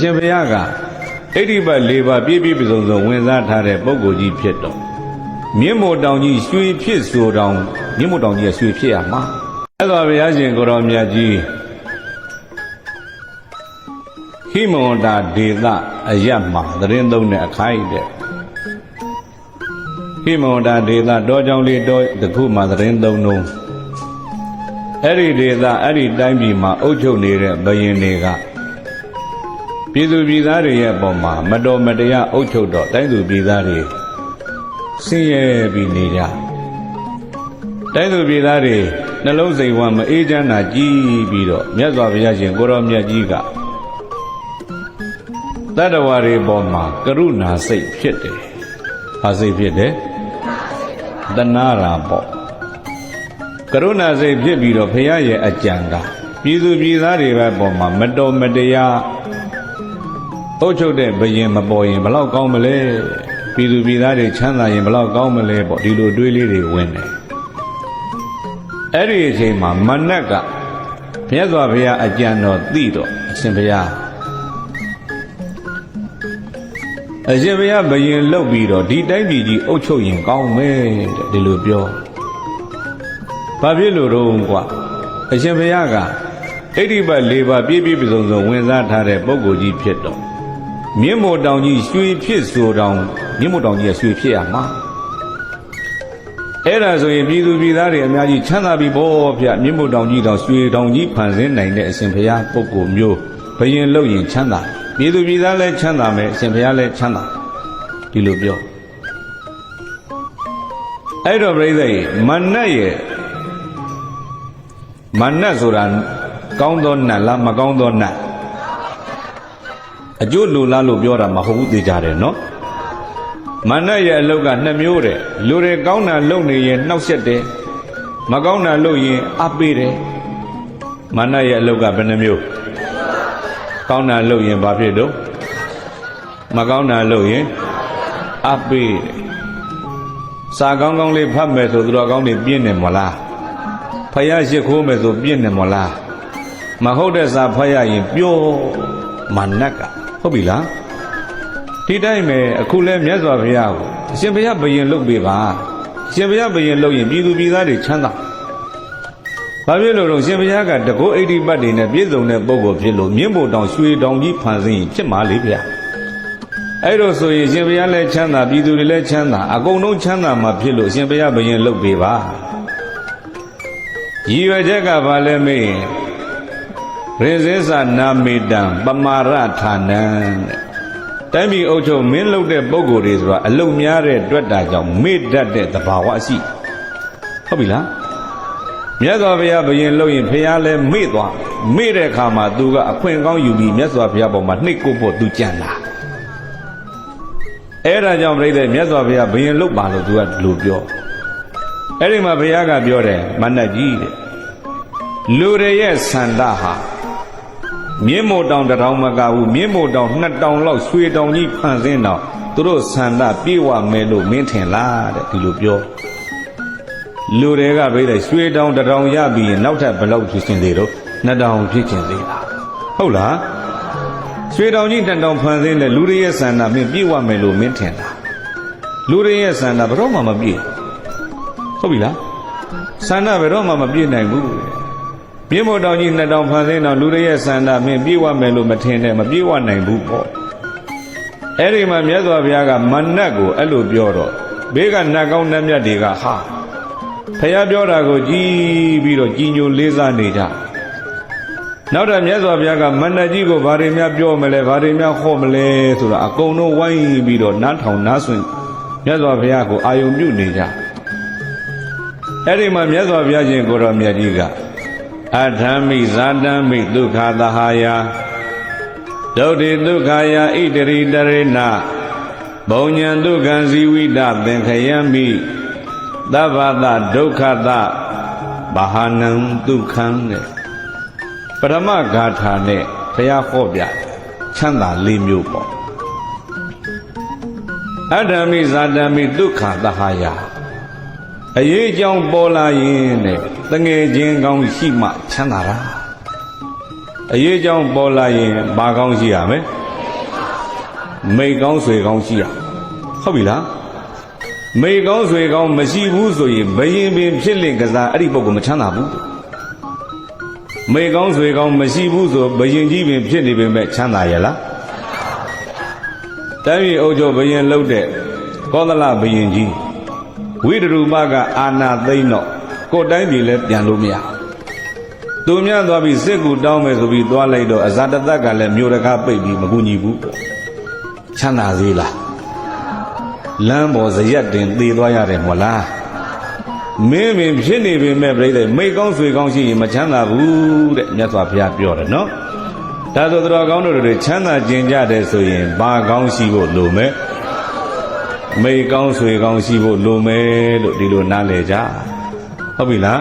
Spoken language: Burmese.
ရှင်ဘုရားကဣတိပတ်၄ပါးပြည့်ပြည့်စုံစုံဝင်စားထားတဲ့ပုဂ္ဂိုလ်ကြီးဖြစ်တော့မြင့်မို့တောင်ကြီးရွှေဖြစ်ဆိုတောင်မြင့်မို့တောင်ကြီးကရွှေဖြစ်ရမှာအဲ့တော့ဘုရားရှင်ကိုရောမြတ်ကြီးဟိမဝန္တာဒေသအယတ်မှာသတင်းသုံးတဲ့အခိုက်တဲ့ဟိမဝန္တာဒေသတောကြောင့်လေးတောတစ်ခုမှာသတင်းသုံးလုံးအဲ့ဒီဒေသအဲ့ဒီတိုင်းပြည်မှာအုပ်ချုပ်နေတဲ့ဘုရင်တွေကပြည်သူပြည်သားတွေရဲ့ပုံမှာမတော်မတရားအုပ်ချုပ်တော့တိုင်းသူပြည်သားတွေဆင်းရဲပြီးနေကြတိုင်းသူပြည်သားတွေနှလုံးစိတ်ဝမ်းမအေးချမ်းသာကြီးပြီးတော့မြတ်စွာဘုရားရှင်ကိုရောမြတ်ကြီးကတတ္တဝါတွေပေါ်မှာကရုဏာစိတ်ဖြစ်တယ်။ဘာစိတ်ဖြစ်တယ်။တဏှာရာပေါ့ကရုဏာစိတ်ဖြစ်ပြီးတော့ဘုရားရဲ့အကြံကပြည်သူပြည်သားတွေပဲပေါ်မှာမတော်မတရားအုပ်ချုပ်တဲ့ဘုရင်မပေါ်ရင်ဘလောက်ကောင်းမလဲပြည်သူပြည်သားတွေချမ်းသာရင်ဘလောက်ကောင်းမလဲပေါ့ဒီလိုတွေးလေးတွေဝင်တယ်အဲ့ဒီအချိန်မှာမနက်ကမြတ်စွာဘုရားအကြံတော်သိတော့အရှင်ဘုရားဘုရင်လှုပ်ပြီးတော့ဒီတိုင်းပြည်ကြီးအုပ်ချုပ်ရင်ကောင်းမယ်တဲ့ဒီလိုပြောဘာဖြစ်လို့တော့ကွာအရှင်ဘုရားကဣတိပတ်၄ပါးပြည့်ပြည့်စုံစုံဝင်စားထားတဲ့ပုဂ္ဂိုလ်ကြီးဖြစ်တော့မြင့်မို့တောင်ကြီးရွှေဖြစ်ဆိုတောင်မြင့်မို့တောင်ကြီးကရွှေဖြစ်ရမှာအဲ့ဒါဆိုရင်ပြည်သူပြည်သားတွေအများကြီးချမ်းသာပြီပေါ့ဗျမြင့်မို့တောင်ကြီးတောင်ရွှေတောင်ကြီးဖန်ဆင်းနိုင်တဲ့အရှင်ဘုရားပုဂ္ဂိုလ်မျိုးဘယင်လို့ရင်ချမ်းသာပြည်သူပြည်သားလည်းချမ်းသာမယ်အရှင်ဘုရားလည်းချမ်းသာဒီလိုပြောအဲ့တော့ပြိဿရေမနတ်ရဲ့မနတ်ဆိုတာကောင်းသောနတ်လားမကောင်းသောနတ်အကျိုးလိုလားလို့ပြောတာမဟုတ်ဘူးသိကြတယ်နော်မနတ်ရဲ့အလုပ်ကနှစ်မျိုးတဲ့လူတွေကောင်းတာလုပ်နေရင်နှောက်ယှက်တယ်မကောင်းတာလုပ်ရင်အပေးတယ်မနတ်ရဲ့အလုပ်ကဘယ်နှမျိုးကောင်းတာလုပ်ရင်ဘာဖြစ်တော့မကောင်းတာလုပ်ရင်အပေးတယ်စာကောင်းကောင်းလေးဖတ်မယ်ဆိုသူတော်ကောင်းတွေပြင်းနေမလားဖယားရှိခိုးမယ်ဆိုပြင်းနေမလားမဟုတ်တဲ့စာဖတ်ရရင်ပြောမနတ်ကဟုတ်ပြီလားဒီတိုင်းပဲအခုလဲမြတ်စွာဘုရားကိုအရှင်ဘုရားဘယင်လုပ်ပေးပါအရှင်ဘုရားဘယင်လုပ်ရင်ပြည်သူပြည်သားတွေချမ်းသာဘာဖြစ်လို့တော့ရှင်ဘုရားကတကောဣတိပတ်တွေနဲ့ပြည့်စုံတဲ့ပုဂ္ဂိုလ်ဖြစ်လို့မြင့်မို့တောင်ရွှေတောင်ကြီးဖန်ဆင်းဖြစ်မှာလေဗျာအဲ့တော့ဆိုရင်ရှင်ဘုရားလည်းချမ်းသာပြည်သူတွေလည်းချမ်းသာအကုန်လုံးချမ်းသာမှာဖြစ်လို့ရှင်ဘုရားဘယင်လုပ်ပေးပါရည်ရွယ်ချက်ကဘာလဲမေးရင်ရေဇေသနာမေတံပမာရဌာနံတဲ့တိုင်းပြည်အုပ်ချုပ်မင်းလုပ်တဲ့ပုဂ္ဂိုလ်တွေဆိုတာအလုံများတဲ့အတွက်တာကြောင့်မေ့တတ်တဲ့သဘာဝရှိဟုတ်ပြီလားမြတ်စွာဘုရားဘယင်လုပ်ရင်ဘုရားလည်းမေ့သွားမေ့တဲ့အခါမှာသူကအခွင့်ကောင်းယူပြီးမြတ်စွာဘုရားပေါ်မှာနှိတ်ကိုဖို့သူကြံလာအဲ့ဒါကြောင့်ပြိတ္တမြတ်စွာဘုရားဘယင်လုပ်ပါလို့သူကလူပြောအဲ့ဒီမှာဘုရားကပြောတယ်မနတ်ကြီးတဲ့လူတွေရဲ့ဆန္ဒဟာမြင့်မို့တောင်တစ်ထောင်မကဘူးမြင့်မို့တောင်2တောင်လောက်ရွှေတောင်ကြီးဖန်ဆင်းတော့သူတို့ဆန္ဒပြေဝမယ်လို့မင်းထင်လားတဲ့ဒီလိုပြောလူတွေကပြိတ္တရွှေတောင်တစ်ထောင်ရပြီးရင်နောက်ထပ်ဘယ်လောက်ဖြစ်ရှင်သေးတော့2တောင်ဖြစ်ရှင်သေးလားဟုတ်လားရွှေတောင်ကြီး2တောင်ဖန်ဆင်းတဲ့လူတွေရဲ့ဆန္ဒမင်းပြေဝမယ်လို့မင်းထင်လားလူတွေရဲ့ဆန္ဒဘယ်တော့မှမပြေဟုတ်ပြီလားဆန္ဒဘယ်တော့မှမပြေနိုင်ဘူးမြင့်မို့တောင်ကြီး2တောင်ဖန်ဆင်းတော့လူတွေရဲ့ဆန္ဒမင်းပြေဝမယ်လို့မထင်နဲ့မပြေဝနိုင်ဘူးပေါ့အဲ့ဒီမှာမြတ်စွာဘုရားကမနတ်ကိုအဲ့လိုပြောတော့ဘေးကနတ်ကောင်းနတ်မြတ်တွေကဟာဘုရားပြောတာကိုကြည်ပြီးတော့ကြီးညိုလေးစားနေကြနောက်တော့မြတ်စွာဘုရားကမနတ်ကြီးကိုဘာတွေများပြောမလဲဘာတွေများဟောမလဲဆိုတာအကုန်လုံးဝိုင်းပြီးတော့နားထောင်နားဆွင့်မြတ်စွာဘုရားကိုအာယုံပြုနေကြအဲ့ဒီမှာမြတ်စွာဘုရားရှင်ကိုရောမြတ်ကြီးကအထမိဇာတမိဒုက္ခသဟာယဒုဋ္ဌိဒုက္ခယဣတရိတရေနဘုံညံဒုက္ခံဇီဝိတသင်္ခယံမိသဗ္ဗတဒုက္ခတဘာဟာနံဒုက္ခံတဲ့ပရမဂါထာနဲ့ဘုရားဟောပြချမ်းသာ၄မျိုးပေါ့အထမိဇာတမိဒုက္ခသဟာယအရေးကြောင့်ပေါ်လာရင်တဲ့တငယ်ချင်းကောင်းရှိမှချမ်းသာတာအရေးကြောင့်ပေါ်လာရင်ဘာကောင်းရှိရမလဲ မိတ်ကောင်းဆွေကောင်းရှိရဟုတ်ပြီလားမိတ်ကောင်းဆွေကောင်းမရှိဘူးဆိုရင်ဘယင်ပင်ဖြစ်လင့်ကစားအဲ့ဒီပုဂ္ဂိုလ်မချမ်းသာဘူးမိတ်ကောင်းဆွေကောင်းမရှိဘူးဆိုဘယင်ကြီးပင်ဖြစ်နေပေမဲ့ချမ်းသာရဲ့လားတိုင်းပြည်အုပ်ချုပ်ဘယင်လှုပ်တဲ့ကောသလဘယင်ကြီးဝိတရူပကအာနာသိမ့်တော့ကိုယ်တိုင်းပြည်လည်းပြန်လို့မရသူများသွားပြီးစစ်ကူတောင်းမယ်ဆိုပြီးသွားလိုက်တော့အဇာတသက်ကလည်းမြို့တကားပိတ်ပြီးမကူညီဘူးချမ်းသာသေးလားလမ်းပေါ်ဇရက်တင်သေသွားရတယ်မို့လားမင်းပင်ဖြစ်နေပေမဲ့ပြိတ္တိမိတ်ကောင်းဆွေကောင်းရှိရင်မချမ်းသာဘူးတဲ့မြတ်စွာဘုရားပြောတယ်နော်ဒါဆိုတော်ကောင်းတို့တွေချမ်းသာခြင်းကြတယ်ဆိုရင်ဘာကောင်းရှိဖို့လိုမဲ့မိတ်ကောင်းဆွေကောင်းရှိဖို့လိုမယ်လို့ဒီလိုနားလည်ကြဟုတ်ပြီလား